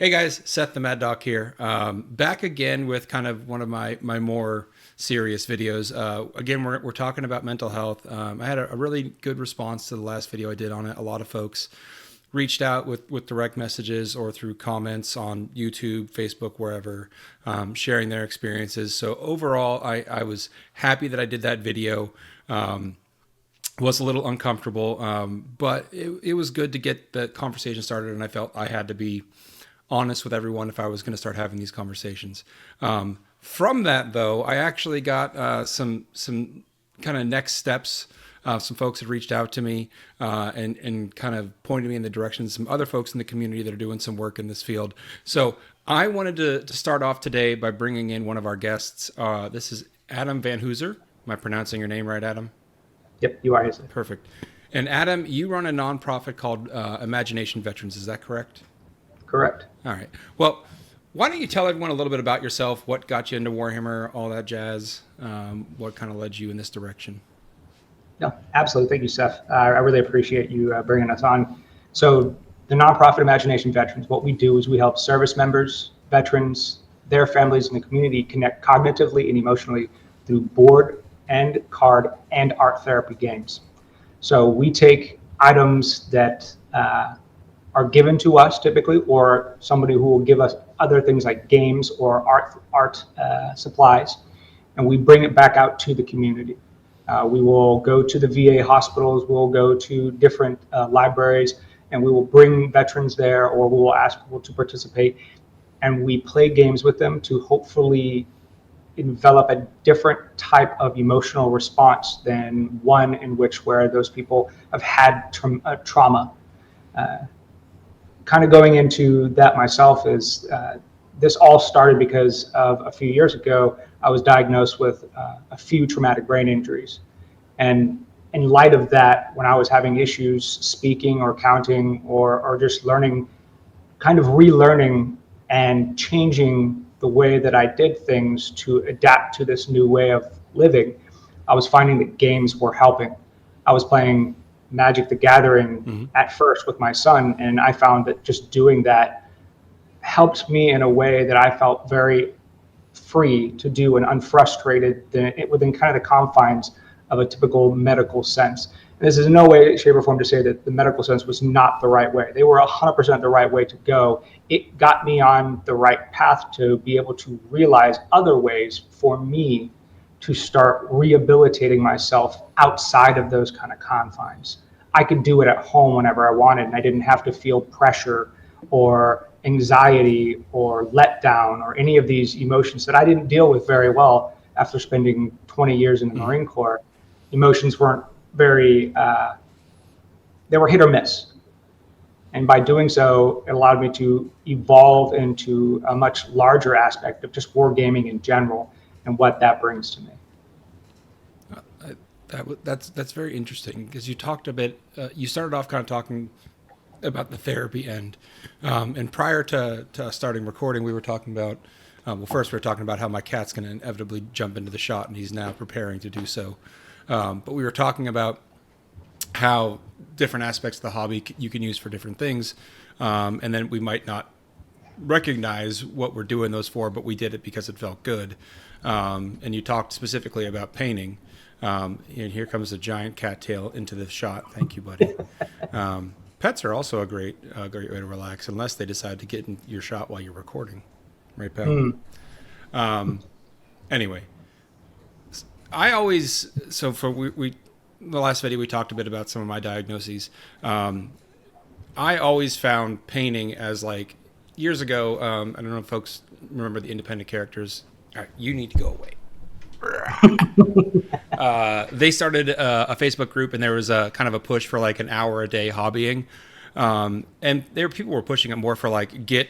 Hey guys, Seth the Mad Doc here. Back again with kind of one of my more serious videos. Again, we're talking about mental health. I had a really good response to the last video I did on it. A lot of folks reached out with direct messages or through comments on YouTube, Facebook, wherever, sharing their experiences. So overall, I was happy that I did that video. Was a little uncomfortable, but it was good to get the conversation started, and I felt I had to be honest with everyone if I was going to start having these conversations. From that, though, I actually got some kind of next steps. Some folks had reached out to me and kind of pointed me in the direction of some other folks in the community that are doing some work in this field. So I wanted to start off today by bringing in one of our guests. This is Adam Van Hooser. Am I pronouncing your name right, Adam? Yep, you are. Perfect. And Adam, you run a nonprofit called Imagination Veterans. Is that correct? Correct. All right. Well, why don't you tell everyone a little bit about yourself, what got you into Warhammer, all that jazz, what kind of led you in this direction? No, absolutely. Thank you, Seth. I really appreciate you bringing us on. So the nonprofit Imagination Veterans, what we do is we help service members, veterans, their families, and the community connect cognitively and emotionally through board and card and art therapy games. So we take items that are given to us typically, or somebody who will give us other things like games or art supplies, and we bring it back out to the community. We will go to the VA hospitals, we'll go to different libraries, and we will bring veterans there, or we will ask people to participate, and we play games with them to hopefully envelop a different type of emotional response than one in which where those people have had trauma. Kind of going into that myself is this all started because of a few years ago, I was diagnosed with a few traumatic brain injuries. And in light of that, when I was having issues speaking or counting or just learning, kind of relearning and changing the way that I did things to adapt to this new way of living, I was finding that games were helping. I was playing Magic the Gathering at first with my son, and I found that just doing that helped me in a way that I felt very free to do and unfrustrated within kind of the confines of a typical medical sense. And this is in no way, shape, or form to say that the medical sense was not the right way. They were 100% the right way to go. It got me on the right path to be able to realize other ways for me to start rehabilitating myself outside of those kind of confines. I could do it at home whenever I wanted, and I didn't have to feel pressure or anxiety or letdown or any of these emotions that I didn't deal with very well after spending 20 years in the Marine Corps. Emotions weren't very, they were hit or miss. And by doing so, it allowed me to evolve into a much larger aspect of just wargaming in general and what that brings to me. That's very interesting because you talked a bit. You started off kind of talking about the therapy end, and prior to us starting recording, we were talking about. Well, first we were talking about how my cat's going to inevitably jump into the shot, and he's now preparing to do so. But we were talking about how different aspects of the hobby you can use for different things, and then we might not recognize what we're doing those for, but we did it because it felt good. And you talked specifically about painting. And here comes a giant cattail into the shot. Thank you, buddy. Pets are also a great way to relax, unless they decide to get in your shot while you're recording, right, pal? Anyway, I always the last video we talked a bit about some of my diagnoses. I always found painting as like years ago. I don't know if folks remember the independent characters. All right, you need to go away. They started a Facebook group, and there was a kind of a push for like an hour a day hobbying, and people were pushing it more for like get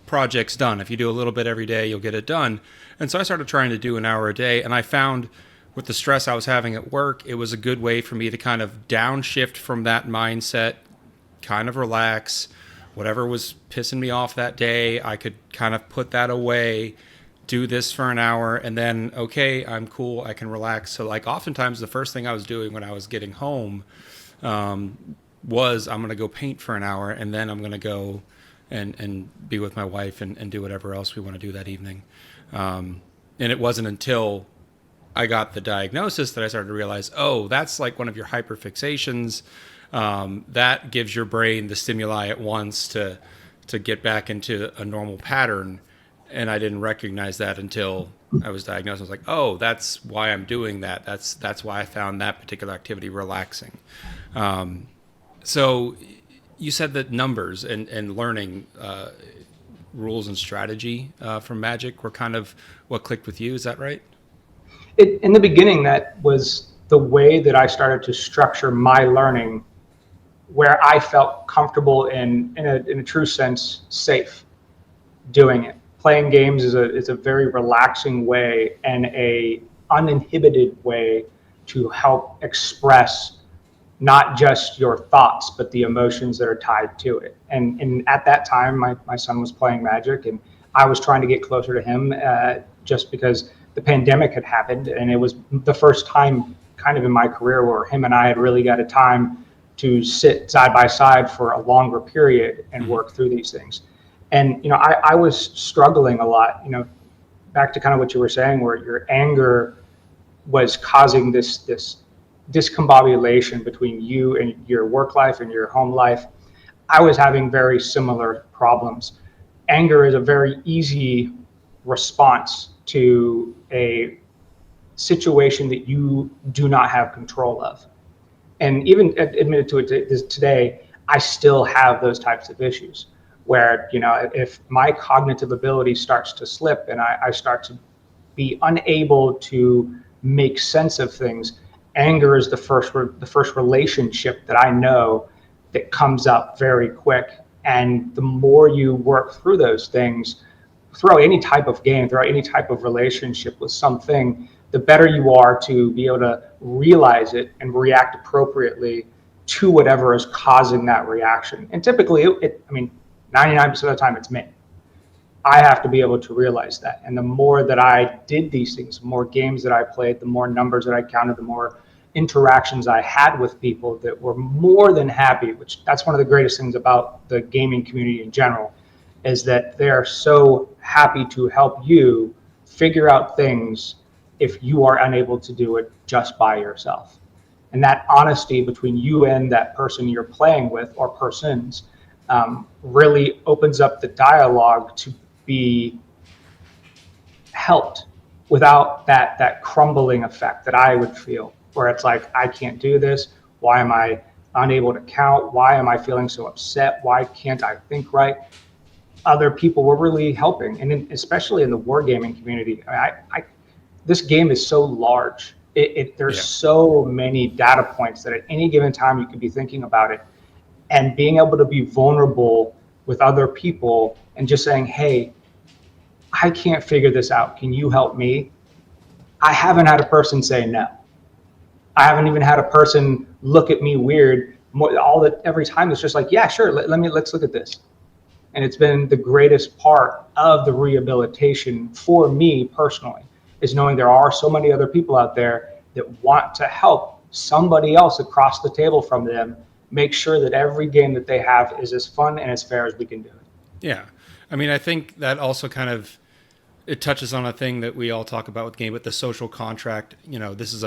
projects done. If you do a little bit every day, you'll get it done. And so I started trying to do an hour a day, and I found with the stress I was having at work, it was a good way for me to kind of downshift from that mindset, kind of relax. Whatever was pissing me off that day, I could kind of put that away, do this for an hour, and then, okay, I'm cool, I can relax. So like oftentimes the first thing I was doing when I was getting home was I'm going to go paint for an hour, and then I'm going to go and be with my wife and do whatever else we want to do that evening. And it wasn't until I got the diagnosis that I started to realize, oh, that's like one of your hyperfixations. That gives your brain the stimuli at once to get back into a normal pattern. And I didn't recognize that until I was diagnosed. I was like, oh, that's why I'm doing that. That's why I found that particular activity relaxing. So you said that numbers and learning rules and strategy from Magic were kind of what clicked with you. Is that right? In the beginning, that was the way that I started to structure my learning, where I felt comfortable in a true sense, safe doing it. Playing games is a very relaxing way and a uninhibited way to help express not just your thoughts, but the emotions that are tied to it. And at that time, my son was playing Magic, and I was trying to get closer to him just because the pandemic had happened, and it was the first time kind of in my career where him and I had really got a time to sit side by side for a longer period and work through these things. And, I was struggling a lot, back to kind of what you were saying, where your anger was causing this discombobulation between you and your work life and your home life. I was having very similar problems. Anger is a very easy response to a situation that you do not have control of. And even admitted to it today, I still have those types of issues where, if my cognitive ability starts to slip and I start to be unable to make sense of things, anger is the first relationship that I know that comes up very quick. And the more you work through those things, throughout any type of game, throughout any type of relationship with something, the better you are to be able to realize it and react appropriately to whatever is causing that reaction. And typically, 99% of the time, it's me. I have to be able to realize that. And the more that I did these things, the more games that I played, the more numbers that I counted, the more interactions I had with people that were more than happy, which that's one of the greatest things about the gaming community in general, is that they are so happy to help you figure out things if you are unable to do it just by yourself. And that honesty between you and that person you're playing with, or persons, really opens up the dialogue to be helped without that crumbling effect that I would feel, where it's like, I can't do this. Why am I unable to count? Why am I feeling so upset? Why can't I think right? Other people were really helping, and especially in the wargaming community. This game is so large. There's so many data points that at any given time you could be thinking about it, and being able to be vulnerable with other people and just saying, hey, I can't figure this out. Can you help me? I haven't had a person say no. I haven't even had a person look at me weird. Every time it's just like, yeah, sure. Let's look at this. And it's been the greatest part of the rehabilitation for me personally, is knowing there are so many other people out there that want to help somebody else across the table from them make sure that every game that they have is as fun and as fair as we can do it. Yeah. I think that also kind of, it touches on a thing that we all talk about with game, but the social contract. This is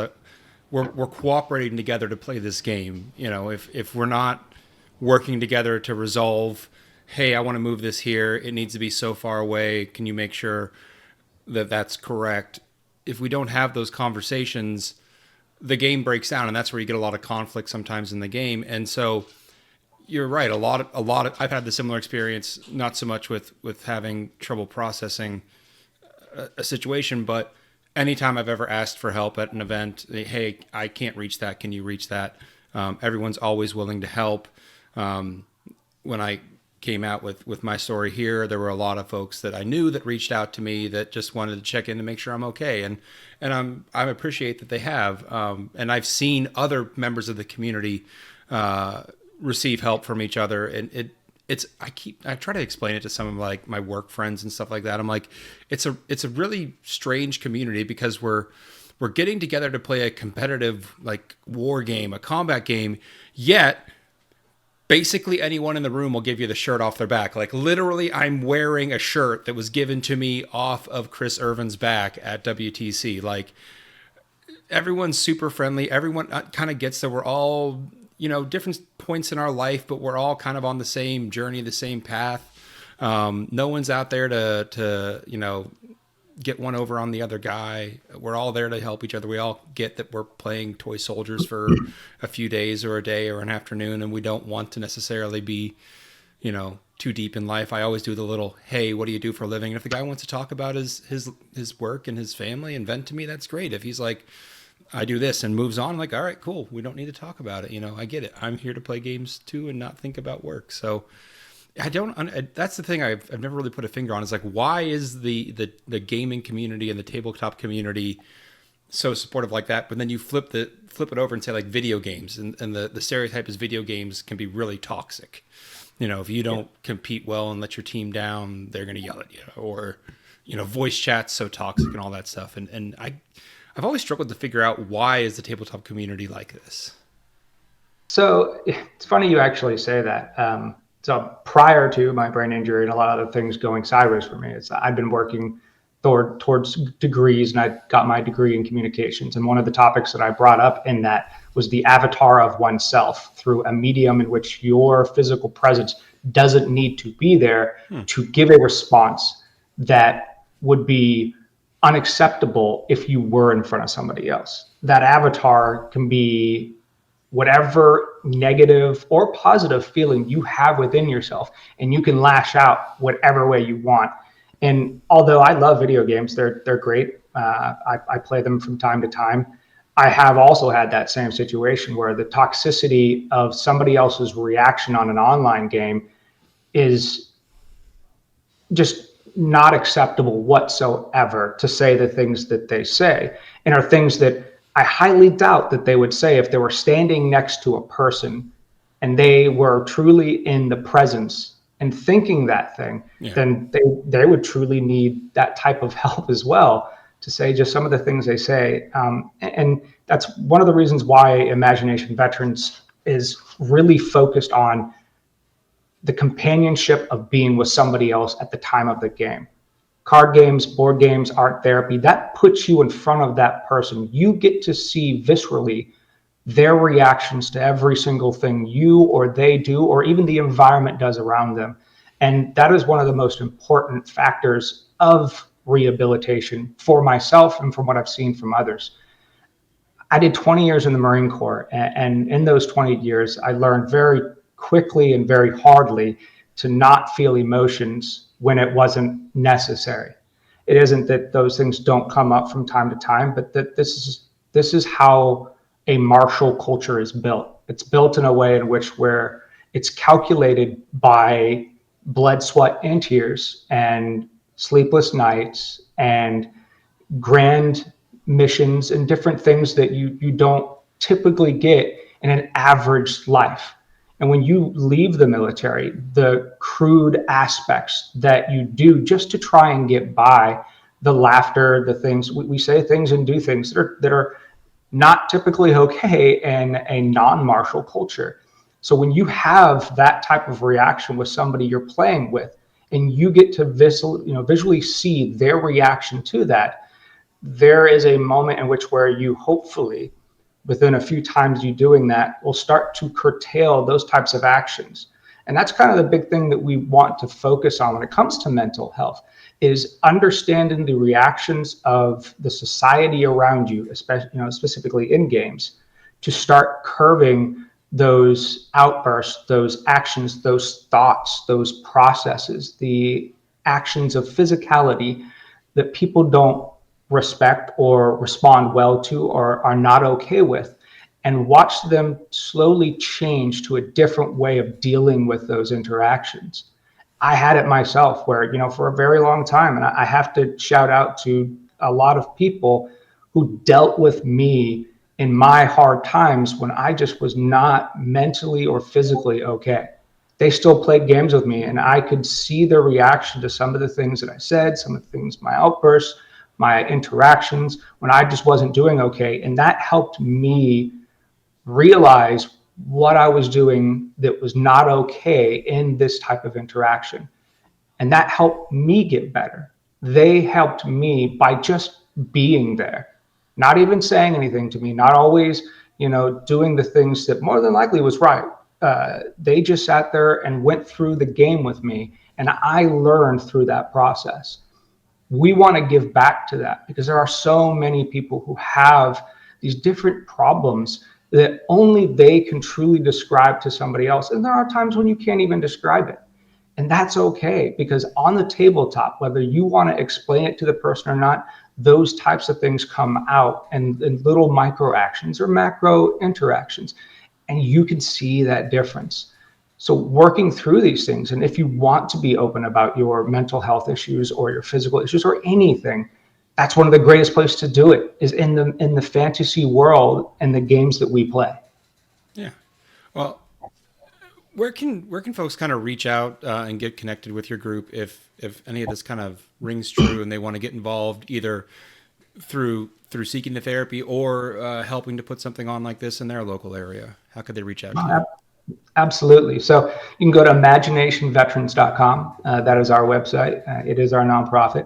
we're cooperating together to play this game. If we're not working together to resolve, hey, I want to move this here, it needs to be so far away, can you make sure that that's correct? If we don't have those conversations, the game breaks down, and that's where you get a lot of conflict sometimes in the game. And so you're right. A lot of I've had the similar experience, not so much with having trouble processing a situation, but anytime I've ever asked for help at an event, hey, I can't reach that, can you reach that? Everyone's always willing to help. When I came out with my story here, there were a lot of folks that I knew that reached out to me that just wanted to check in to make sure I'm okay, and I appreciate that they have. And I've seen other members of the community receive help from each other, and I try to explain it to some of my work friends and stuff like that. I'm like, it's a really strange community, because we're getting together to play a competitive war game, a combat game, yet basically anyone in the room will give you the shirt off their back. Like literally, I'm wearing a shirt that was given to me off of Chris Irvin's back at WTC. Like everyone's super friendly. Everyone kind of gets that we're all, different points in our life, but we're all kind of on the same journey, the same path. No one's out there to get one over on the other guy. We're all there to help each other. We all get that we're playing toy soldiers for a few days or a day or an afternoon, and we don't want to necessarily be, too deep in life. I always do the little, hey, what do you do for a living? And if the guy wants to talk about his work and his family and vent to me, that's great. If he's like, I do this and moves on, I'm like, all right, cool. We don't need to talk about it. I get it. I'm here to play games too and not think about work. So I don't. That's the thing I've never really put a finger on. Is like, why is the gaming community and the tabletop community so supportive like that? But then you flip it over and say like video games, and the stereotype is video games can be really toxic. If you don't compete well and let your team down, they're going to yell at you, or voice chat's so toxic and all that stuff. And I've always struggled to figure out, why is the tabletop community like this? So it's funny you actually say that. So prior to my brain injury and a lot of the things going sideways for me, I've been working towards degrees, and I got my degree in communications. And one of the topics that I brought up in that was the avatar of oneself through a medium in which your physical presence doesn't need to be there to give a response that would be unacceptable if you were in front of somebody else. That avatar can be whatever negative or positive feeling you have within yourself, and you can lash out whatever way you want. And although I love video games, they're great. I play them from time to time. I have also had that same situation where the toxicity of somebody else's reaction on an online game is just not acceptable whatsoever, to say the things that they say, and are things that I highly doubt that they would say if they were standing next to a person and they were truly in the presence and thinking that thing. Then they would truly need that type of help as well, to say just some of the things they say. And that's one of the reasons why Imagination Veterans is really focused on the companionship of being with somebody else at the time of the game. Card games, board games, art therapy, that puts you in front of that person. You get to see viscerally their reactions to every single thing you or they do, or even the environment does around them. And that is one of the most important factors of rehabilitation for myself and from what I've seen from others. I did 20 years in the Marine Corps, and in those 20 years, I learned very quickly and very hardly to not feel emotions when it wasn't necessary. It isn't that those things don't come up from time to time, but that this is how a martial culture is built. It's built in a way in which where it's calculated by blood, sweat, and tears, and sleepless nights, and grand missions, and different things that you don't typically get in an average life. And when you leave the military, the crude aspects that you do just to try and get by, the laughter, the things we say things and do things that are not typically okay in a non-martial culture. So when you have that type of reaction with somebody you're playing with, and you get to visually see their reaction to that, there is a moment in which where you hopefully, within a few times you doing that, will start to curtail those types of actions. And that's kind of the big thing that we want to focus on when it comes to mental health, is understanding the reactions of the society around you, especially, specifically in games, to start curbing those outbursts, those actions, those thoughts, those processes, the actions of physicality that people don't respect or respond well to or are not okay with, and watch them slowly change to a different way of dealing with those interactions. I had it myself where, for a very long time, and I have to shout out to a lot of people who dealt with me in my hard times when I just was not mentally or physically okay. They still played games with me, and I could see their reaction to some of the things that I said, some of the things, my outbursts, my interactions, when I just wasn't doing okay. And that helped me realize what I was doing that was not okay in this type of interaction. And that helped me get better. They helped me by just being there, not even saying anything to me, not always, doing the things that more than likely was right. They just sat there and went through the game with me, and I learned through that process. We want to give back to that because there are so many people who have these different problems that only they can truly describe to somebody else. And there are times when you can't even describe it. And that's okay, because on the tabletop, whether you want to explain it to the person or not, those types of things come out in little micro actions or macro interactions. And you can see that difference. So working through these things, and if you want to be open about your mental health issues or your physical issues or anything, that's one of the greatest places to do it, is in the fantasy world and the games that we play. Yeah. Well, where can folks kind of reach out and get connected with your group if any of this kind of rings true and they want to get involved either through seeking the therapy or helping to put something on like this in their local area? How could they reach out to you? Absolutely. So you can go to imaginationveterans.com. That is our website. It is our nonprofit.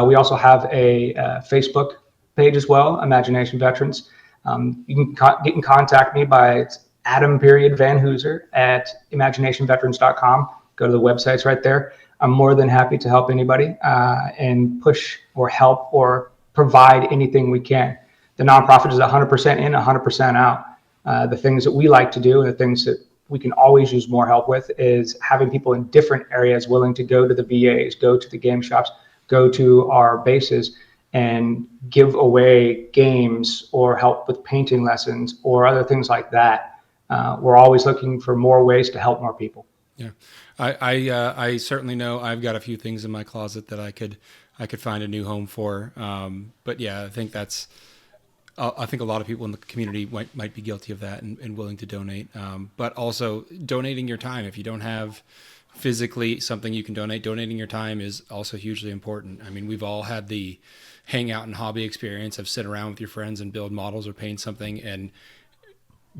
We also have a Facebook page as well, Imagination Veterans. You can get in contact me by Adam Van Hooser at imaginationveterans.com. Go to the websites right there. I'm more than happy to help anybody and push or help or provide anything we can. The nonprofit is 100% in, 100% out. The things that we like to do and the things that we can always use more help with is having people in different areas willing to go to the VAs, go to the game shops, go to our bases and give away games or help with painting lessons or other things like that. We're always looking for more ways to help more people. Yeah, I certainly know I've got a few things in my closet that I could find a new home for. But yeah, I think a lot of people in the community might be guilty of that and willing to donate. But also donating your time. If you don't have physically something you can donate, donating your time is also hugely important. I mean, we've all had the hang out and hobby experience of sit around with your friends and build models or paint something, and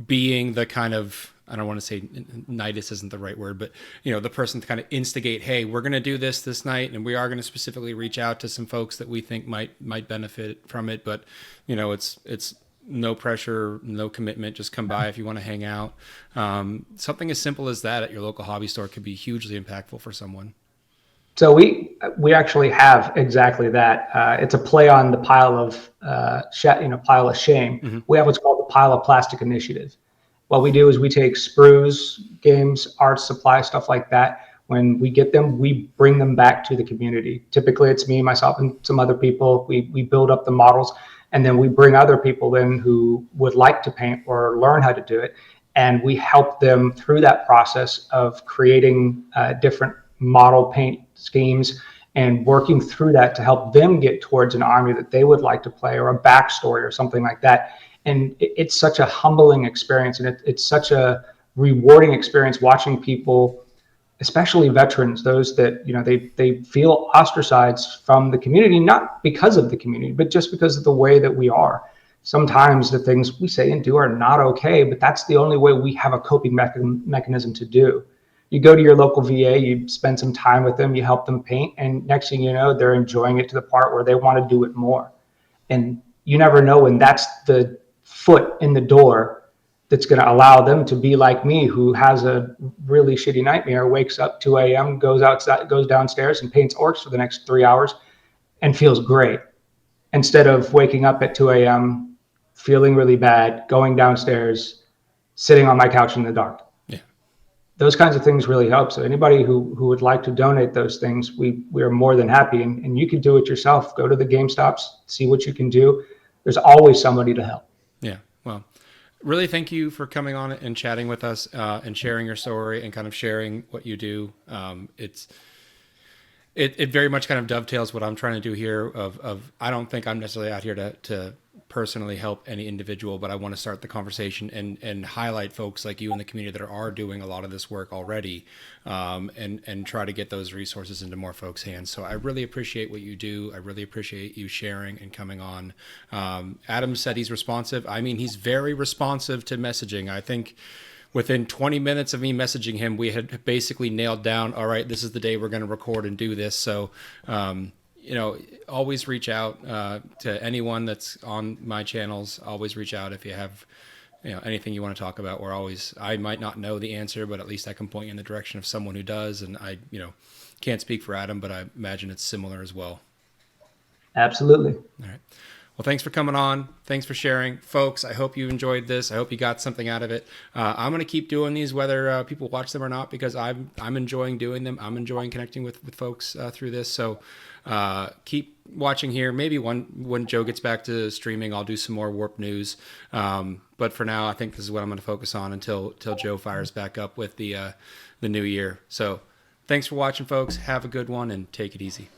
being the kind of, I don't want to say nidus isn't the right word, but the person to kind of instigate, hey, we're going to do this night, and we are going to specifically reach out to some folks that we think might benefit from it. But it's no pressure, no commitment. Just come by if you want to hang out. Something as simple as that at your local hobby store could be hugely impactful for someone. So we actually have exactly that. It's a play on the pile of pile of shame. Mm-hmm. We have what's called the Pile of Plastic Initiative. What we do is we take sprues, games, art supply, stuff like that. When we get them, we bring them back to the community. Typically, it's me, myself, and some other people. We build up the models, and then we bring other people in who would like to paint or learn how to do it, and we help them through that process of creating different model paint schemes and working through that to help them get towards an army that they would like to play or a backstory or something like that. And it's such a humbling experience, and it's such a rewarding experience watching people, especially veterans, those that they feel ostracized from the community, not because of the community, but just because of the way that we are. Sometimes the things we say and do are not okay, but that's the only way we have a coping mechanism to do. You go to your local VA, you spend some time with them, you help them paint, and next thing you know, they're enjoying it to the part where they want to do it more. And you never know when that's the foot in the door that's going to allow them to be like me, who has a really shitty nightmare, wakes up 2 a.m., goes outside, goes downstairs and paints orcs for the next 3 hours and feels great. Instead of waking up at 2 a.m., feeling really bad, going downstairs, sitting on my couch in the dark. Those kinds of things really help. So anybody who would like to donate those things, we are more than happy. And you can do it yourself. Go to the Game Stops, see what you can do. There's always somebody to help. Yeah. Well, really thank you for coming on and chatting with us and sharing your story and kind of sharing what you do. It very much kind of dovetails what I'm trying to do here of I don't think I'm necessarily out here to personally help any individual, but I want to start the conversation and highlight folks like you in the community that are doing a lot of this work already, and try to get those resources into more folks' hands. So I really appreciate what you do. I really appreciate you sharing and coming on. Adam said he's responsive. I mean, he's very responsive to messaging. I think within 20 minutes of me messaging him, we had basically nailed down, all right, this is the day we're going to record and do this. So, always reach out to anyone that's on my channels. Always reach out if you have, anything you want to talk about. I might not know the answer, but at least I can point you in the direction of someone who does. And I, can't speak for Adam, but I imagine it's similar as well. Absolutely. All right. Well, thanks for coming on. Thanks for sharing. Folks, I hope you enjoyed this. I hope you got something out of it. I'm going to keep doing these whether people watch them or not, because I'm enjoying doing them. I'm enjoying connecting with folks through this. So keep watching here. Maybe when Joe gets back to streaming, I'll do some more Warp News. But for now, I think this is what I'm going to focus on until Joe fires back up with the new year. So thanks for watching, folks. Have a good one and take it easy.